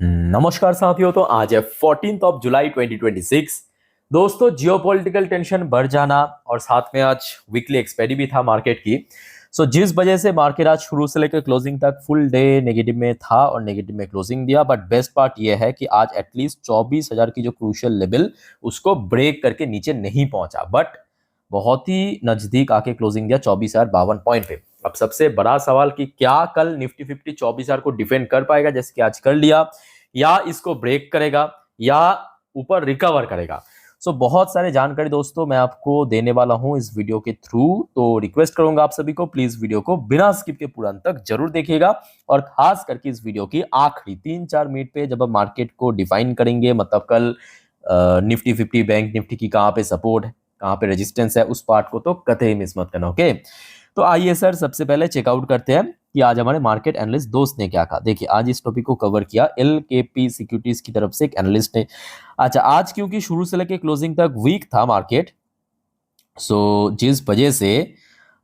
नमस्कार साथियों। तो आज है 14 जुलाई 2026। दोस्तों, जियोपॉलिटिकल टेंशन बढ़ जाना और साथ में आज वीकली एक्सपायरी भी था मार्केट की। जिस वजह से मार्केट आज शुरू से लेकर क्लोजिंग तक फुल डे नेगेटिव में था और नेगेटिव में क्लोजिंग दिया। बट बेस्ट पार्ट ये है कि आज एटलीस्ट 24,000 की जो क्रूशियल लेवल उसको ब्रेक करके नीचे नहीं पहुंचा, बट बहुत ही नजदीक आके क्लोजिंग दिया 24,052 पॉइंट पे। अब सबसे बड़ा सवाल कि क्या कल निफ्टी 50 24,000 को डिफेंड कर पाएगा जैसे कि आज कर लिया, या इसको ब्रेक करेगा, या ऊपर रिकवर करेगा। बहुत सारे जानकारी दोस्तों मैं आपको देने वाला हूं इस वीडियो के थ्रू। तो रिक्वेस्ट करूंगा आप सभी को, प्लीज वीडियो को बिना स्किप के पूरा अंत तक जरूर देखिएगा। और खास करके इस वीडियो की आखिरी 3-4 मिनट पे जब हम मार्केट को डिफाइन करेंगे, मतलब कल निफ्टी 50 बैंक निफ्टी की कहां पे सपोर्ट है, कहां पे रेजिस्टेंस है, उस पार्ट को तो कतई मिस मत करना। ओके, तो आइए सर सबसे पहले चेकआउट करते हैं कि आज हमारे मार्केट एनालिस्ट दोस्त ने क्या कहा। देखिए, आज इस टॉपिक को कवर किया LKP सिक्योरिटीज की तरफ से एक एनालिस्ट ने। अच्छा, आज क्योंकि शुरू से लेकर क्लोजिंग तक वीक था मार्केट, जिस वजह से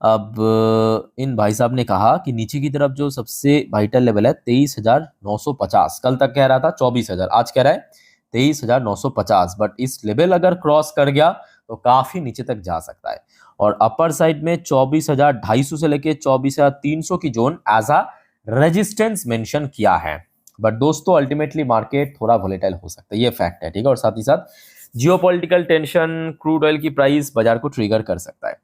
अब इन भाई साहब ने कहा कि नीचे की तरफ जो सबसे वाइटल लेवल है 23,950, कल तक कह रहा था 24,000, आज कह रहा है 23,950। बट इस लेवल अगर क्रॉस कर गया तो काफी नीचे तक जा सकता है। और अपर साइड में 24,250 से लेके 24,300 की zone as a resistance mention किया है। बट दोस्तों अल्टीमेटली मार्केट थोड़ा वोलेटाइल हो सकता है, ये फैक्ट है, ठीक है। और साथ ही साथ जियोपॉलिटिकल टेंशन, क्रूड ऑयल की प्राइस बाजार को ट्रिगर कर सकता है।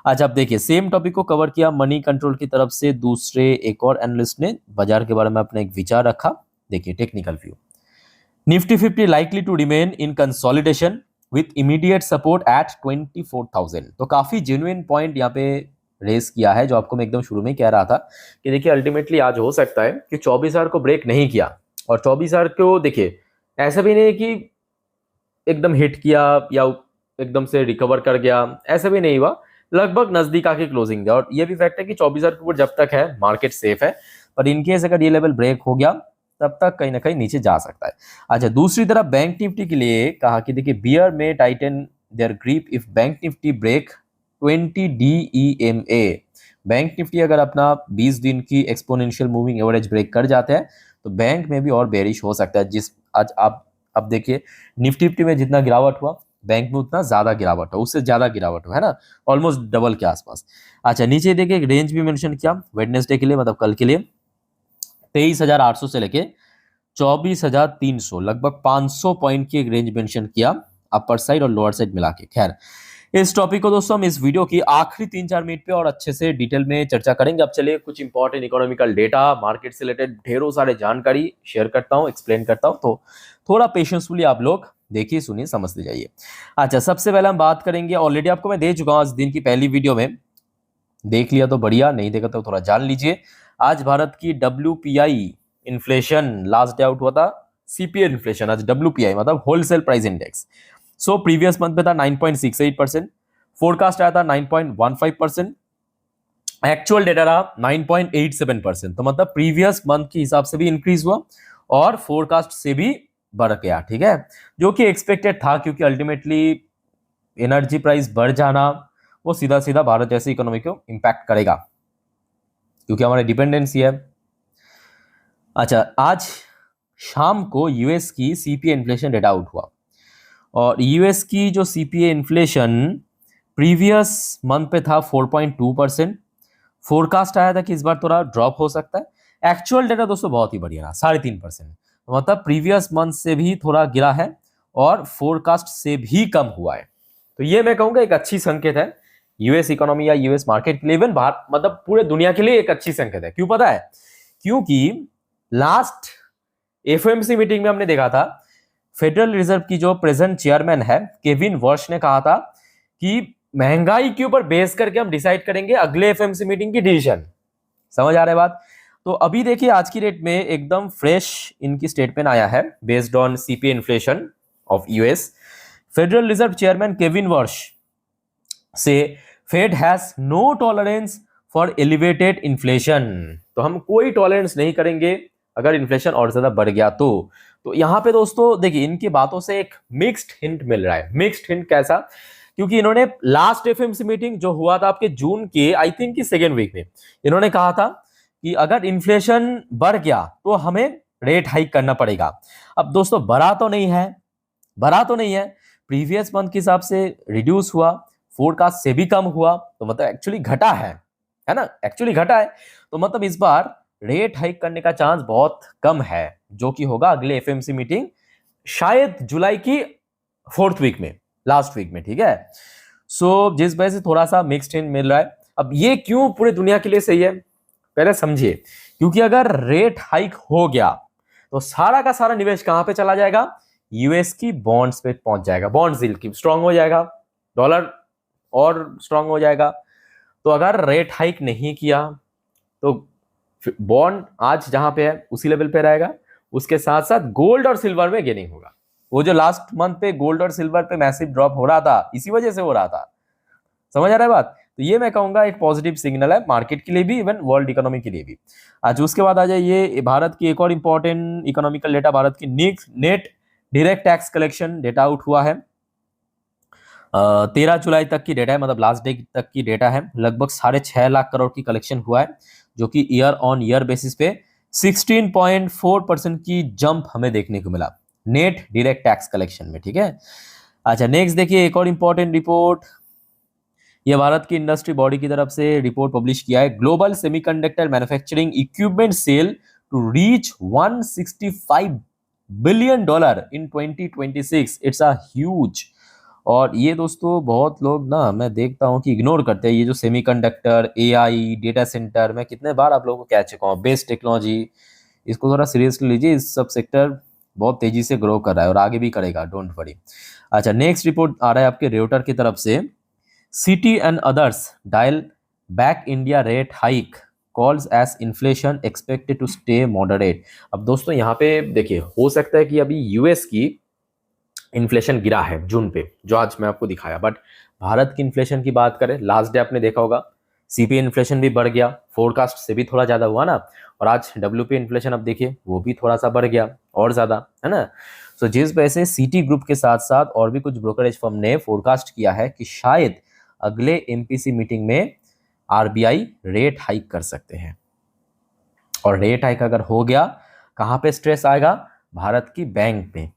अच्छा, अब देखिए सेम टॉपिक को कवर किया मनी कंट्रोल की तरफ से दूसरे एक और एनालिस्ट ने बाजार के बारे में अपना एक विचार रखा। देखिए technical view, Nifty 50 likely to remain in consolidation with immediate support at 24,000। तो काफी जेन्युइन पॉइंट यहाँ पे रेस किया है, जो आपको मैं एकदम शुरू में कह रहा था कि देखिए अल्टीमेटली आज हो सकता है कि 24,000 को ब्रेक नहीं किया, और 24,000 को देखिए ऐसा भी नहीं है कि एकदम हिट किया या एकदम से रिकवर कर गया, ऐसा भी नहीं हुआ, लगभग नजदीक आके क्लोजिंग दिया। और ये भी फैक्ट है कि 24,000 के ऊपर जब तक है मार्केट सेफ है, पर इनकेस अगर ये लेवल ब्रेक हो गया तब तक कहीं ना कहीं नीचे जा सकता है। अच्छा, दूसरी तरफ बैंक निफ्टी के लिए कहा कि देखिए बियर में tighten their grip if bank Nifty break 20 DEMA। Bank Nifty अगर अपना 20 दिन की एक्सपोनेंशियल मूविंग एवरेज ब्रेक कर जाते हैं तो बैंक में भी और बेरिश हो सकता है। जिस आज आप अब देखिए निफ्टी 50 में जितना गिरावट हुआ, बैंक में उतना ज्यादा गिरावट हो, उससे ज्यादा गिरावट हो, है ना, ऑलमोस्ट डबल के आसपास। अच्छा, नीचे देखिए एक रेंज भी मेंशन किया वेडनेसडे के लिए, मतलब कल के लिए 23,800 से लेके 24,300, लगभग 500 पॉइंट की एक रेंज मेंशन किया अपर साइड और लोअर साइड मिला के। खैर, इस टॉपिक को दोस्तों हम इस वीडियो की आखिरी 3-4 मिनट पे और अच्छे से डिटेल में चर्चा करेंगे। अब चलिए कुछ इंपॉर्टेंट इकोनॉमिकल डेटा, मार्केट से रिलेटेड ढेरों सारे जानकारी शेयर करता हूं, एक्सप्लेन करता हूं, तो थोड़ा पेशेंसफुली आप लोग देखिए, सुनिए, समझते जाइए। अच्छा, सबसे पहले हम बात करेंगे, ऑलरेडी आपको मैं दे चुका हूं आज दिन की पहली वीडियो में, देख लिया तो बढ़िया, नहीं देखा तो थोड़ा जान लीजिए। आज भारत की WPI inflation, last day out हुआ था CPI इन्फ्लेशन, आज WPI मतलब wholesale price index. Previous month पे था 9.68%, फोरकास्ट आया था 9.15%, एक्चुअल डेटा रहा 9.87%। तो मतलब प्रीवियस मंथ के हिसाब से भी इंक्रीज हुआ और फोरकास्ट से भी बढ़ गया, ठीक है, जो कि एक्सपेक्टेड था, क्योंकि अल्टीमेटली एनर्जी प्राइस बढ़ जाना वो सीधा सीधा भारत जैसी इकोनॉमी को इंपैक्ट करेगा, क्योंकि हमारी डिपेंडेंसी है। अच्छा, आज शाम को यूएस की CPI इन्फ्लेशन डेटा आउट हुआ, और यूएस की जो CPI इन्फ्लेशन प्रीवियस मंथ पे था 4.2%, फोरकास्ट आया था कि इस बार थोड़ा ड्रॉप हो सकता है। एक्चुअल डेटा दोस्तों बहुत ही बढ़िया रहा 3.5%, तो मतलब प्रीवियस मंथ से भी थोड़ा गिरा है और फोरकास्ट से भी कम हुआ है। तो ये मैं कहूंगा एक अच्छी संकेत है यूएस इकोनॉमी या यूएस मार्केट के लिए, इवन भारत मतलब पूरे दुनिया के लिए एक अच्छी संकेत है। क्यों पता है? क्योंकि लास्ट FOMC मीटिंग में हमने देखा था फेडरल रिजर्व की जो प्रेजेंट चेयरमैन है केविन वर्श ने कहा था कि महंगाई के ऊपर बेस करके हम डिसाइड करेंगे अगले FOMC मीटिंग की डिसीजन। समझ आ रहा है बात? तो अभी देखिए आज की डेट में एकदम फ्रेश इनकी स्टेटमेंट आया है based on CPI inflation of US. Federal reserve chairman Kevin Warsh से Fed has no tolerance for elevated inflation. तो हम कोई टॉलरेंस नहीं करेंगे अगर इन्फ्लेशन और ज्यादा बढ़ गया तो यहाँ पे दोस्तों देखिए इनकी बातों से एक मिक्स्ड हिंट मिल रहा है। मिक्स्ड हिंट कैसा? क्योंकि इन्होंने लास्ट FOMC मीटिंग जो हुआ था आपके जून के आई थिंक की सेकेंड वीक में, इन्होंने कहा था कि अगर इन्फ्लेशन बढ़ गया तो हमें रेट हाइक करना पड़ेगा। अब दोस्तों बढ़ा तो नहीं है, प्रीवियस मंथ के हिसाब से रिड्यूस हुआ, फोरकास्ट से भी कम हुआ, तो मतलब एक्चुअली घटा है ना, एक्चुअली घटा है। तो मतलब इस बार रेट हाइक करने का चांस बहुत कम है, जो कि होगा अगले एफएमसी मीटिंग शायद जुलाई की 4th वीक में, लास्ट वीक में, ठीक है। सो जिस वजह से थोड़ा सा मिक्स्ड हिंट मिल रहा है। अब ये क्यों पूरे दुनिया के लिए सही है, पहले समझिए। क्योंकि अगर रेट हाइक हो गया तो सारा का सारा निवेश कहां पे चला जाएगा, यूएस की बॉन्ड्स पे पहुंच जाएगा, बॉन्ड्स यील्ड की स्ट्रांग हो जाएगा, डॉलर और स्ट्रांग हो जाएगा। तो अगर रेट हाइक नहीं किया तो बॉन्ड आज जहां पे है उसी लेवल पे रहेगा, उसके साथ साथ गोल्ड और सिल्वर में गेनिंग होगा। वो जो लास्ट मंथ पे गोल्ड और सिल्वर पे मैसिव ड्रॉप हो रहा था, इसी वजह से हो रहा था। समझ आ रहा है बात। तो ये मैं कहूंगा एक पॉजिटिव सिग्नल है मार्केट के लिए भी, इवन वर्ल्ड इकोनॉमी के लिए भी। आज उसके बाद आ जाइए भारत की एक और इंपॉर्टेंट इकोनॉमिकल डेटा, भारत की net direct tax collection data out हुआ है। 13 जुलाई तक की डेटा है, मतलब लास्ट डे तक की डेटा है। लगभग 6.5 लाख करोड़ की कलेक्शन हुआ है, जो कि ईयर ऑन ईयर बेसिस पे 16.4% की जंप हमें देखने को मिला नेट डायरेक्ट टैक्स कलेक्शन में, ठीक है। अच्छा नेक्स्ट देखिए एक और इंपॉर्टेंट रिपोर्ट, ये भारत की इंडस्ट्री बॉडी की तरफ से रिपोर्ट पब्लिश किया है। Global semiconductor manufacturing equipment sale to reach $165 billion in 2026, it's a huge. और ये दोस्तों बहुत लोग ना, मैं देखता हूँ कि इग्नोर करते हैं ये जो सेमीकंडक्टर, एआई, डेटा सेंटर। मैं कितने बार आप लोगों को कह चुका हूँ, बेस टेक्नोलॉजी, इसको थोड़ा सीरियसली लीजिए। इस सब सेक्टर बहुत तेजी से ग्रो कर रहा है और आगे भी करेगा, डोंट वरी। अच्छा नेक्स्ट रिपोर्ट आ रहा है आपके रेउटर की तरफ से, Citi and others dial back India rate hike calls as inflation expected to stay moderate. अब दोस्तों यहाँ पे देखिए, हो सकता है कि अभी यूएस की इन्फ्लेशन गिरा है जून पे, जो आज मैं आपको दिखाया, बट भारत की इन्फ्लेशन की बात करें, लास्ट डे आपने देखा होगा सीपीआई इन्फ्लेशन भी बढ़ गया, फोरकास्ट से भी थोड़ा ज्यादा हुआ ना। और आज डब्ल्यूपी इन्फ्लेशन अब देखिए वो भी थोड़ा सा बढ़ गया और ज्यादा, है ना। सो जिस वजह से सिटी ग्रुप के साथ साथ और भी कुछ ब्रोकरेज फर्म ने फोरकास्ट किया है कि शायद अगले एमपीसी मीटिंग में आरबीआई रेट हाइक कर सकते हैं। और रेट हाइक अगर हो गया, कहां पे स्ट्रेस आएगा, भारत की बैंक पे,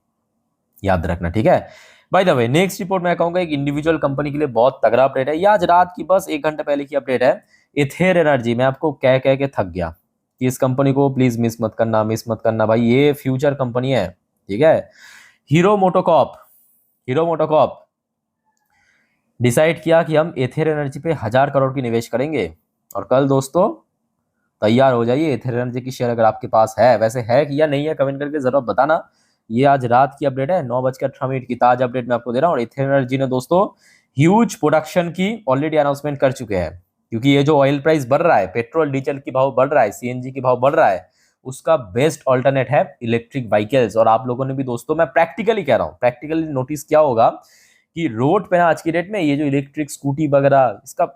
याद रखना, ठीक है। By the way next report मैं कहूंगा एक इंडिविजुअल कंपनी के लिए बहुत तगड़ा अपडेट है। ये आज रात की बस 1 घंटे पहले की अपडेट है। एथेर एनर्जी, मैं आपको कह कह के थक गया कि इस कंपनी को प्लीज मिस मत करना भाई, ये फ्यूचर कंपनी है, ठीक है। हीरो मोटोकॉर्प डिसाइड किया कि हम एथेर एनर्जी पे 1000 करोड़ की निवेश करेंगे। और कल दोस्तों तैयार हो जाइए, एथेर एनर्जी की शेयर अगर आपके पास है, वैसे है कि या नहीं है कमेंट करके जरूर बताना। ये आज रात की अपडेट है, 9:18 की ताजा अपडेट मैं आपको दे रहा हूँ। और एथेर एनर्जी ने दोस्तों ह्यूज प्रोडक्शन की ऑलरेडी अनाउंसमेंट कर चुके हैं, क्योंकि ये जो ऑयल प्राइस बढ़ रहा है, पेट्रोल डीजल की भाव बढ़ रहा है, सीएनजी की भाव बढ़ रहा है, उसका बेस्ट ऑल्टरनेट है इलेक्ट्रिक व्हीकल्स। और आप लोगों ने भी दोस्तों, मैं प्रैक्टिकली कह रहा हूँ, प्रैक्टिकली नोटिस किया होगा कि रोड पे ना आज की डेट में ये जो इलेक्ट्रिक स्कूटी वगैरह, इसका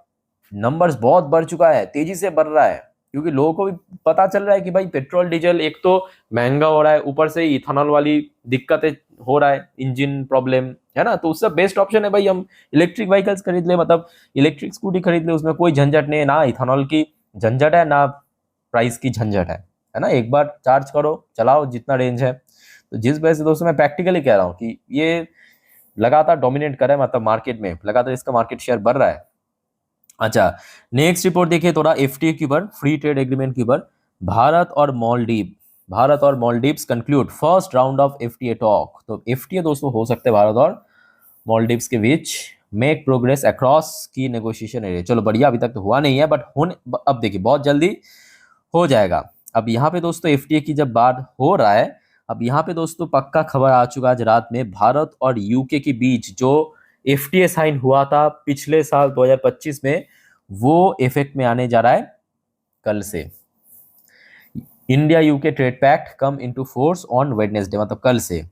नंबर्स बहुत बढ़ चुका है, तेजी से बढ़ रहा है, क्योंकि लोगों को भी पता चल रहा है कि भाई पेट्रोल डीजल एक तो महंगा हो रहा है, ऊपर से इथेनॉल वाली दिक्कतें हो रहा है, इंजन प्रॉब्लम, है ना। तो उससे बेस्ट ऑप्शन है भाई हम इलेक्ट्रिक व्हीकल्स खरीद ले, मतलब इलेक्ट्रिक स्कूटी खरीद ले, उसमें कोई झंझट नहीं है, ना इथेनॉल की झंझट है ना प्राइस की झंझट है ना। एक बार चार्ज करो, चलाओ जितना रेंज है। तो जिस वजह से दोस्तों मैं प्रैक्टिकली कह रहा हूँ कि ये लगातार डोमिनेट कर रहा है, मतलब मार्केट में लगातार इसका मार्केट शेयर बढ़ रहा है। अच्छा नेक्स्ट रिपोर्ट देखिए थोड़ा एफटीए के ऊपर, फ्री ट्रेड एग्रीमेंट के ऊपर। भारत और Maldives conclude first round of FTA talk. तो एफटीए दोस्तों हो सकते हैं भारत और मालदीव्स के बीच, मेक प्रोग्रेस अक्रॉस की नेगोशिएशन एरिया। चलो बढ़िया, अभी तक तो हुआ नहीं है, बट अब देखिए बहुत जल्दी हो जाएगा। अब यहाँ पे दोस्तों एफटीए की जब बात हो रहा है, अब यहाँ पे दोस्तों पक्का खबर आ चुका आज रात में, भारत और यूके के बीच जो एफटीए साइन हुआ था पिछले साल 2025 में, वो इफेक्ट में आने जा रहा है कल से। India UK trade pact come into force on Wednesday, मतलब कल से।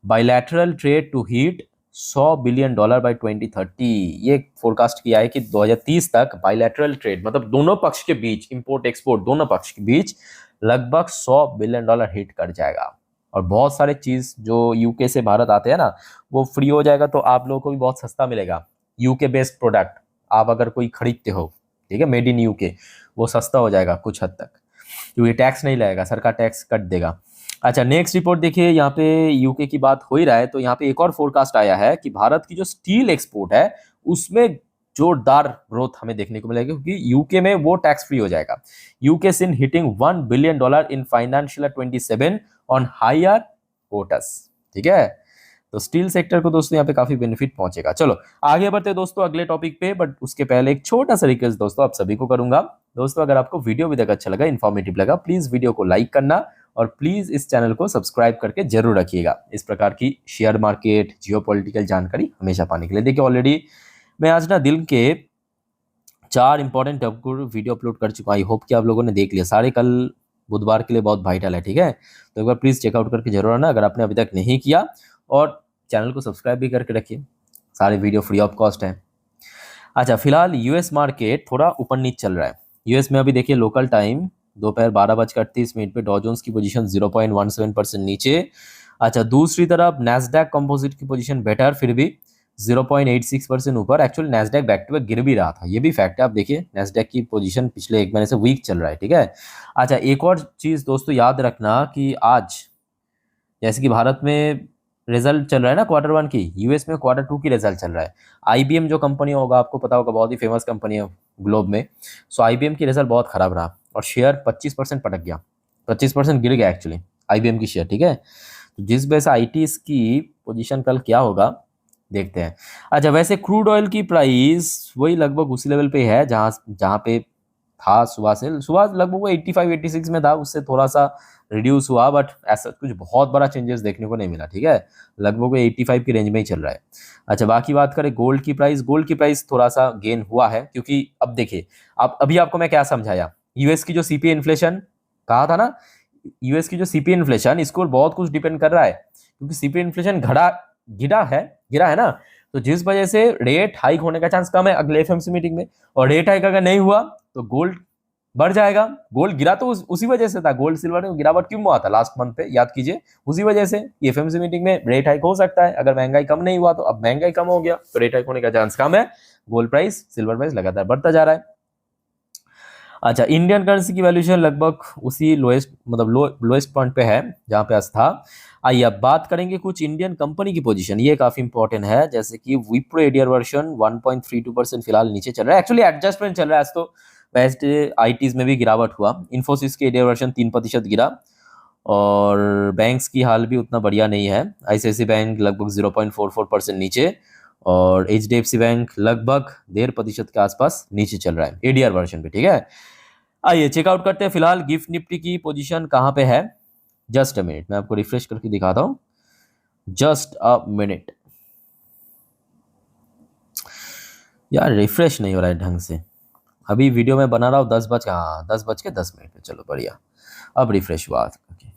Bilateral trade to hit $100 billion by 2030। ये फोरकास्ट किया है कि 2030 तक बायलैटरल ट्रेड, मतलब दोनों पक्ष के बीच, इंपोर्ट एक्सपोर्ट दोनों पक्ष के बीच लगभग $100 बिलियन हिट कर जाएगा। और बहुत सारे चीज जो यूके से भारत आते हैं ना, वो फ्री हो जाएगा, तो आप लोगों को भी बहुत सस्ता मिलेगा। यूके बेस्ड प्रोडक्ट आप अगर कोई खरीदते हो, ठीक है, मेड इन यूके, वो सस्ता हो जाएगा कुछ हद तक, क्योंकि टैक्स नहीं लगेगा, सरकार टैक्स कट देगा। अच्छा, नेक्स्ट रिपोर्ट देखिए, यहाँ पे यूके की बात हो ही रहा है तो यहाँ पे एक और फोरकास्ट आया है कि भारत की जो स्टील एक्सपोर्ट है उसमें जोरदार ग्रोथ हमें देखने को मिलेगी, क्योंकि यूके में वो टैक्स फ्री हो जाएगा। UK seen hitting $1 billion in financial 27 on higher quotas. ठीक है, तो स्टील सेक्टर को दोस्तों यहाँ पे काफी बेनिफिट पहुंचेगा। चलो आगे बढ़ते हैं दोस्तों अगले टॉपिक पे, बट उसके पहले एक छोटा सा रिक्वेस्ट दोस्तों आप सभी को करूंगा। दोस्तों अगर आपको वीडियो भी अच्छा लगा, इन्फॉर्मेटिव लगा, प्लीज वीडियो को लाइक करना और प्लीज इस चैनल को सब्सक्राइब करके जरूर रखिएगा इस प्रकार की शेयर मार्केट जियोपॉलिटिकल जानकारी हमेशा पाने के लिए। देखिए ऑलरेडी मैं आज ना दिन के 4 इंपॉर्टेंट वीडियो अपलोड कर चुका हूँ। आई होप कि आप लोगों ने देख लिया सारे, कल बुधवार के लिए बहुत वाइटल है। ठीक है, तो एक बार प्लीज चेकआउट करके जरूर आना अगर आपने अभी तक नहीं किया, और चैनल को सब्सक्राइब भी करके रखिए, सारे वीडियो फ्री ऑफ कॉस्ट है। अच्छा, फिलहाल यूएस मार्केट थोड़ा ऊपर नीचे चल रहा है। यूएस में अभी देखिए लोकल टाइम दोपहर 12:38 पे डॉ जोन्स की पोजीशन 0.17% नीचे। अच्छा, दूसरी तरफ नैस्डैक कंपोजिट की पोजीशन बेटर, फिर भी 0.86% ऊपर। Actually Nasdaq back to back गिर भी रहा था, ये भी फैक्ट है। आप देखिए नैस्डैक की पोजीशन पिछले एक महीने से वीक चल रहा है। ठीक है, अच्छा एक और चीज दोस्तों याद रखना कि आज जैसे कि भारत में रिजल्ट चल रहा है ना Q1 की, यूएस में Q2 की रिजल्ट चल रहा है। आईबीएम जो कंपनी होगा आपको पता होगा, बहुत ही फेमस कंपनी है ग्लोब में। सो आईबीएम की रिजल्ट बहुत खराब रहा और शेयर 25% पटक गया, 25% गिर गया एक्चुअली आईबीएम की शेयर। ठीक है, तो जिस वजह से आईटी की पोजीशन कल क्या होगा देखते हैं। अच्छा, वैसे क्रूड ऑयल की प्राइस वही लगभग उसी लेवल पे है जहाँ जहाँ पे था सुबह से। सुबह लगभग वो 85-86 में था, उससे थोड़ा सा रिड्यूस हुआ, बट ऐसा कुछ बहुत बड़ा चेंजेस देखने को नहीं मिला। ठीक है, लगभग वो 85 की रेंज में ही चल रहा है। अच्छा, बाकी बात करें गोल्ड की प्राइस, गोल्ड की प्राइस थोड़ा सा गेन हुआ है, क्योंकि अब देखिए आप अभी आपको मैं क्या समझाया, यूएस की जो सीपीआई इन्फ्लेशन कहा था ना, यूएस की जो सीपीआई इन्फ्लेशन, इसको बहुत कुछ डिपेंड कर रहा है, क्योंकि सीपीआई इन्फ्लेशन गिरा है ना, तो जिस वजह से रेट हाइक होने का चांस कम है अगले एफएमसी मीटिंग में, और रेट हाइक अगर नहीं हुआ तो गोल्ड बढ़ जाएगा। गोल्ड गिरा तो उसी वजह से था, गोल्ड सिल्वर में गिरावट क्यों हुआ था लास्ट मंथ पे, याद कीजिए, उसी वजह से। एफएमसी मीटिंग में रेट हाइक हो सकता है, अगर महंगाई कम नहीं हुआ तो अब महंगाई कम हो गया तो रेट हाइक होने का चांस कम है। गोल्ड प्राइस सिल्वर प्राइस लगातार बढ़ता जा रहा है। अच्छा, इंडियन करेंसी की वैल्यूएशन लगभग उसी लोएस्ट मतलब लोएस्ट पॉइंट पे है जहां पे आज था। आइए अब बात करेंगे कुछ इंडियन कंपनी की पोजीशन, ये काफी इंपॉर्टेंट है। जैसे कि विप्रो एडीआर वर्जन 1.32% फिलहाल नीचे चल रहा है, एक्चुअली एडजस्टमेंट चल रहा है आज तो। वैसे आईटीज में भी गिरावट हुआ, इन्फोसिस के एडीआर वर्जन 3% गिरा, और बैंक्स की हाल भी उतना बढ़िया नहीं है। आईसीआईसीआई बैंक लगभग 0.44% नीचे, और एचडीएफसी बैंक लगभग 1.5% के आसपास नीचे चल रहा है एडीआर वर्जन पे। ठीक है, आइए चेकआउट करते हैं फिलहाल गिफ्ट निफ्टी की पोजीशन कहाँ पे है। जस्ट अ मिनट, मैं आपको रिफ्रेश करके दिखाता हूँ, जस्ट अ मिनट। यार रिफ्रेश नहीं हो रहा है ढंग से, अभी वीडियो में बना रहा हूँ 10:10 पे। चलो बढ़िया, अब रिफ्रेश हुआ। ओके,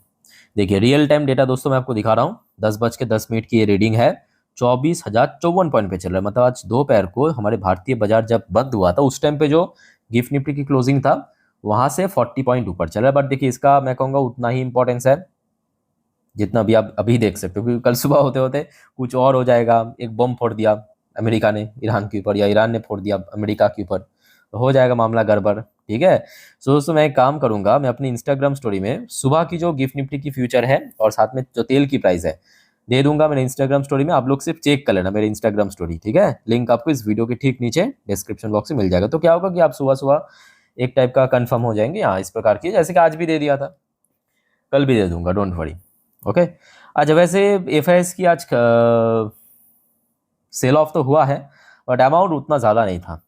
देखिए रियल टाइम डेटा दोस्तों मैं आपको दिखा रहा हूँ, 10:10 की ये रीडिंग है, 24,054 पॉइंट पे चल रहा है। मतलब आज दोपहर को हमारे भारतीय बाजार जब बंद हुआ था उस टाइम पे जो गिफ्ट निफ्टी की क्लोजिंग था वहां से 40 पॉइंट ऊपर चल रहा है। बट देखिए इसका मैं कहूँगा उतना ही इंपॉर्टेंस है जितना भी आप अभी देख सकते हो, क्योंकि कल सुबह होते होते कुछ और हो जाएगा। एक बम फोड़ दिया अमेरिका ने ईरान के ऊपर, या ईरान ने फोड़ दिया अमेरिका के ऊपर, तो हो जाएगा मामला गड़बड़। ठीक है, सो दोस्तों मैं एक काम करूंगा, मैं अपनी इंस्टाग्राम स्टोरी में सुबह की जो गिफ्ट निफ्टी की फ्यूचर है और साथ में जो तेल की प्राइस है दे दूंगा मेरे इंस्टाग्राम स्टोरी में। आप लोग सिर्फ चेक कर लेना मेरे इंस्टाग्राम स्टोरी। ठीक है, लिंक आपको इस वीडियो के ठीक नीचे डिस्क्रिप्शन बॉक्स में मिल जाएगा। तो क्या होगा कि आप सुबह सुबह एक टाइप का कंफर्म हो जाएंगे, हाँ इस प्रकार की, जैसे कि आज भी दे दिया था कल भी दे दूंगा, डोंट वरी। ओके, अच्छा वैसे एफआईएस की आज सेल ऑफ तो हुआ है, बट अमाउंट उतना ज़्यादा नहीं था।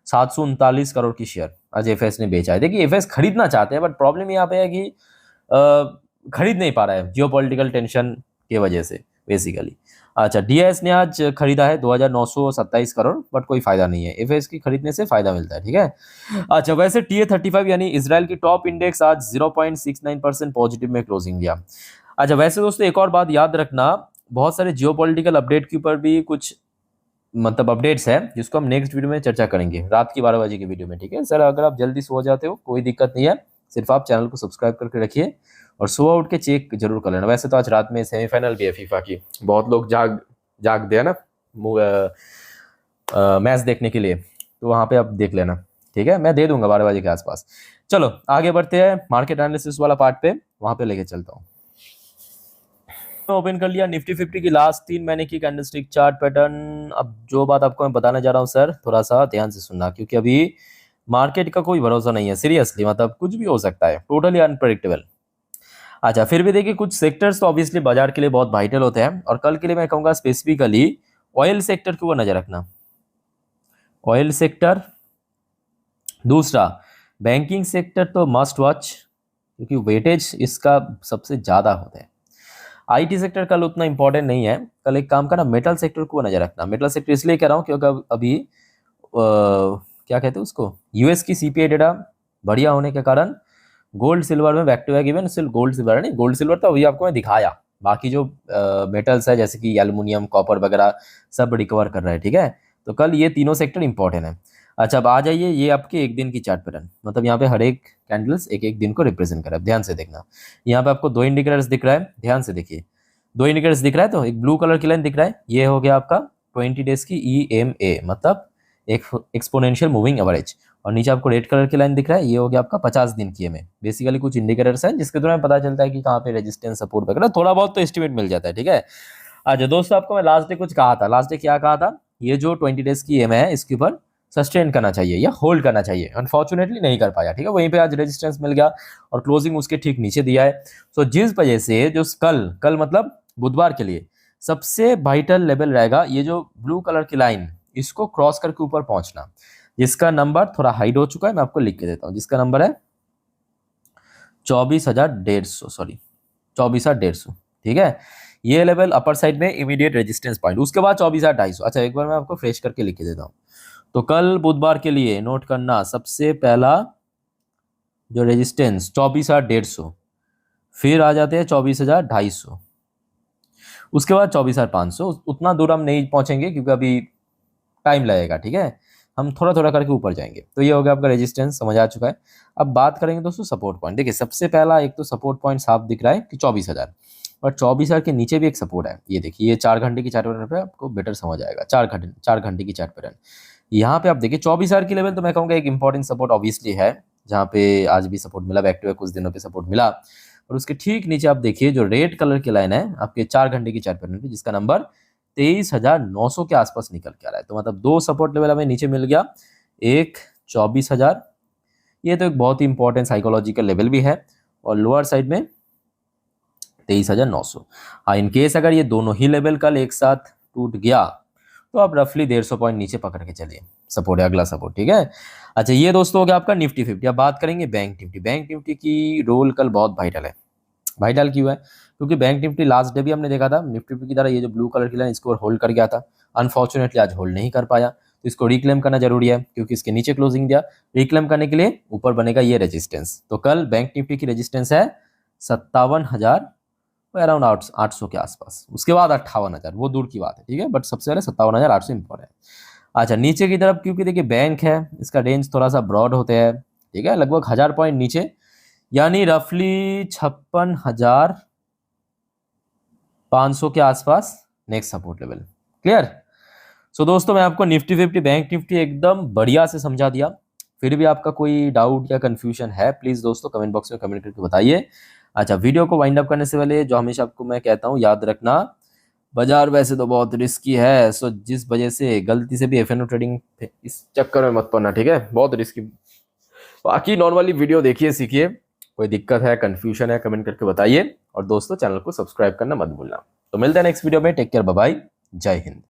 739 करोड़ की शेयर आज एफएस ने बेचा है। देखिए एफएस खरीदना चाहते हैं, बट प्रॉब्लम यहाँ पे है कि खरीद नहीं पा रहा है जियोपॉलिटिकल टेंशन की वजह से बेसिकली। अच्छा, डीआईएस ने आज खरीदा है 2,927 करोड़, बट कोई फायदा नहीं है, एफएस की खरीदने से फायदा मिलता है। ठीक है, अच्छा वैसे TA35 यानी इजराइल की टॉप इंडेक्स आज 0.69% पॉजिटिव में क्लोजिंग दिया। अच्छा वैसे दोस्तों एक और बात याद रखना, बहुत सारे जियोपॉलिटिकल अपडेट के ऊपर भी कुछ मतलब अपडेट्स है जिसको हम नेक्स्ट वीडियो में चर्चा करेंगे रात की 12 बजे की वीडियो में। ठीक है सर, अगर आप जल्दी सो जाते हो कोई दिक्कत नहीं है, सिर्फ आप चैनल को सब्सक्राइब करके रखिए और सुबह उठ के चेक जरूर कर लेना। वैसे तो आज रात में सेमीफाइनल भी है फीफा की, बहुत लोग जाग दे ना मैच देखने के लिए, तो वहाँ पे आप देख लेना। ठीक है, मैं दे दूंगा 12 बजे के आसपास। चलो आगे बढ़ते हैं मार्केट एनालिसिस वाला पार्ट पे, वहाँ पे लेके चलता हूँ। में ओपन कर लिया निफ्टी 50 की लास्ट 3 महीने की कैंडलस्टिक चार्ट पैटर्न। अब जो बात आपको मैं बताने जा रहा हूँ सर, थोड़ा सा ध्यान से सुनना, क्योंकि अभी मार्केट का कोई भरोसा नहीं है सीरियसली, मतलब कुछ भी हो सकता है, टोटली अनप्रेडिक्टेबल। अच्छा, फिर भी देखिए कुछ सेक्टर्स तो ऑब्वियसली बाजार के लिए बहुत वाइटल होते हैं, और कल के लिए मैं कहूँगा स्पेसिफिकली ऑयल सेक्टर के ऊपर नजर रखना, ऑयल सेक्टर। दूसरा बैंकिंग सेक्टर तो मस्ट वॉच, क्योंकि वेटेज इसका सबसे ज़्यादा होता है। आईटी सेक्टर कल उतना इंपॉर्टेंट नहीं है, कल एक काम करना, मेटल सेक्टर को नजर रखना। मेटल सेक्टर इसलिए कह रहा हूँ क्योंकि अभी क्या कहते हैं उसको, यूएस की सीपीआई डेटा बढ़िया होने के कारण गोल्ड सिल्वर में बैक टू बैक, इवन सिर्फ गोल्ड सिल्वर नहीं, गोल्ड सिल्वर तो अभी आपको मैं दिखाया, बाकी जो मेटल्स है जैसे कि एल्युमिनियम कॉपर वगैरह सब रिकवर कर रहा है, ठीक है। तो कल ये तीनों सेक्टर इंपॉर्टेंट है। अच्छा, अब आ जाइए, ये आपके एक दिन की चार्ट पैटर्न, मतलब यहाँ पे हर एक कैंडल्स एक एक दिन को रिप्रेजेंट कर रहा है, ध्यान से देखना। यहाँ पे आपको 2 इंडिकेटर्स दिख रहा है, ध्यान से देखिए, 2 इंडिकेटर्स दिख रहा है, तो एक ब्लू कलर की लाइन दिख रहा है, ये हो गया आपका 20 डेज की EMA, मतलब एक एक्सपोनेंशियल मूविंग एवरेज, और नीचे आपको रेड कलर की लाइन दिख रहा है, ये हो गया आपका 50 दिन की EMA। बेसिकली कुछ इंडिकेटर्स हैं जिसके द्वारा पता चलता है कि कहाँ पे रेजिस्टेंस सपोर्ट वगैरह, थोड़ा बहुत तो एस्टिमेट मिल जाता है, ठीक है। अच्छा दोस्तों, आपको मैं लास्ट डे कुछ कहा था, लास्ट डे क्या कहा था, ये जो 20 डेज की EMA है इसके ऊपर सस्टेन करना चाहिए या होल्ड करना चाहिए, अनफॉर्चुनेटली नहीं कर पाया, ठीक है। वहीं पे आज रेजिस्टेंस मिल गया और क्लोजिंग उसके ठीक नीचे दिया है। सो जिस वजह से जो कल मतलब बुधवार के लिए सबसे वाइटल लेवल रहेगा ये जो ब्लू कलर की लाइन, इसको क्रॉस करके ऊपर पहुंचना, जिसका नंबर थोड़ा हाइड हो चुका है, मैं आपको लिख के देता हूं, जिसका नंबर है 24,150, सॉरी 24,150, ठीक है। ये लेवल अपर साइड में इमीडिएट रेजिस्टेंस पॉइंट, उसके बाद 24,250। अच्छा, एक बार मैं आपको फ्रेश करके लिख के देता हूँ। तो कल बुधवार के लिए नोट करना, सबसे पहला जो रेजिस्टेंस 24,150, फिर आ जाते हैं 24,250, उसके बाद 24,500। उतना दूर हम नहीं पहुंचेंगे क्योंकि अभी टाइम लगेगा, ठीक है, हम थोड़ा थोड़ा करके ऊपर जाएंगे। तो ये हो गया आपका रेजिस्टेंस, समझ आ चुका है। अब बात करेंगे दोस्तों सपोर्ट पॉइंट। देखिए सबसे पहला एक तो सपोर्ट पॉइंट साफ दिख रहा है कि 24,000, और 24,000 के नीचे भी एक सपोर्ट है, ये देखिए, ये 4 घंटे की चार्ट पैटर्न पे आपको बेटर समझ आएगा। 4 घंटे की चार्ट पैटर्न, यहाँ पे आप देखिए 24,000 की लेवल, तो मैं कहूँगा एक इंपॉर्टेंट सपोर्ट ऑब्वियसली है, जहाँ पे आज भी सपोर्ट मिला, बैक टू बैक कुछ दिनों पे सपोर्ट मिला। और उसके ठीक नीचे आप देखिए जो रेड कलर की लाइन है आपके 4 घंटे की चार्ट पैटर्न पे, जिसका नंबर 23,900 के आसपास निकल के आ रहा है। तो मतलब 2 सपोर्ट लेवल हमें नीचे मिल गया, एक 24,000, ये तो एक बहुत ही इंपॉर्टेंट साइकोलॉजिकल लेवल भी है, और लोअर साइड में 23,900। हाँ, इन केस अगर ये दोनों ही लेवल कल एक साथ टूट गया तो आप रफली 150 पॉइंट नीचे पकड़ के चलिए, सपोर्ट है अगला सपोर्ट, ठीक है। अच्छा, ये दोस्तों हो गया आपका निफ्टी 50। अब बात करेंगे बैंक निफ्टी। बैंक निफ्टी की रोल कल बहुत वाइटल है। वाइटल क्यों है? क्योंकि बैंक निफ्टी लास्ट डे भी हमने देखा था निफ्टी की तरह ये जो ब्लू कलर की लाइन इसको होल्ड कर गया था, अनफॉर्चुनेटली आज होल्ड नहीं कर पाया, तो इसको रिक्लेम करना जरूरी है, क्योंकि इसके नीचे क्लोजिंग दिया, रिक्लेम करने के लिए ऊपर बनेगा ये रेजिस्टेंस। तो कल बैंक निफ्टी की रेजिस्टेंस है 57,000, अराउंड 800 के आसपास, उसके बाद 58,000, वो दूर की बात है, ठीक है, बट सबसे पहले 57,800 इंपॉर्टेंट है। अच्छा, नीचे की तरफ क्योंकि देखिए बैंक है, इसका रेंज थोड़ा सा ब्रॉड होते हैं, ठीक है, लगभग 1000 पॉइंट नीचे, यानी रफली 56,500 के आसपास नेक्स्ट सपोर्ट लेवल। क्लियर? सो दोस्तों, मैं आपको निफ्टी 50 बैंक निफ्टी एकदम बढ़िया से समझा दिया। फिर भी आपका कोई डाउट या कंफ्यूजन है, प्लीज दोस्तों कमेंट बॉक्स में कमेंट करके बताइए। अच्छा, वीडियो को वाइंड अप करने से पहले जो हमेशा आपको मैं कहता हूँ, याद रखना बाजार वैसे तो बहुत रिस्की है, सो जिस वजह से गलती से भी एफएनओ ट्रेडिंग इस चक्कर में मत पड़ना, ठीक है, बहुत रिस्की। बाकी नॉर्मली वीडियो देखिए, सीखिए, कोई दिक्कत है कंफ्यूजन है कमेंट करके बताइए, और दोस्तों चैनल को सब्सक्राइब करना मत भूलना। तो मिलते हैं नेक्स्ट वीडियो में, टेक केयर, बाय बाय, जय हिंद।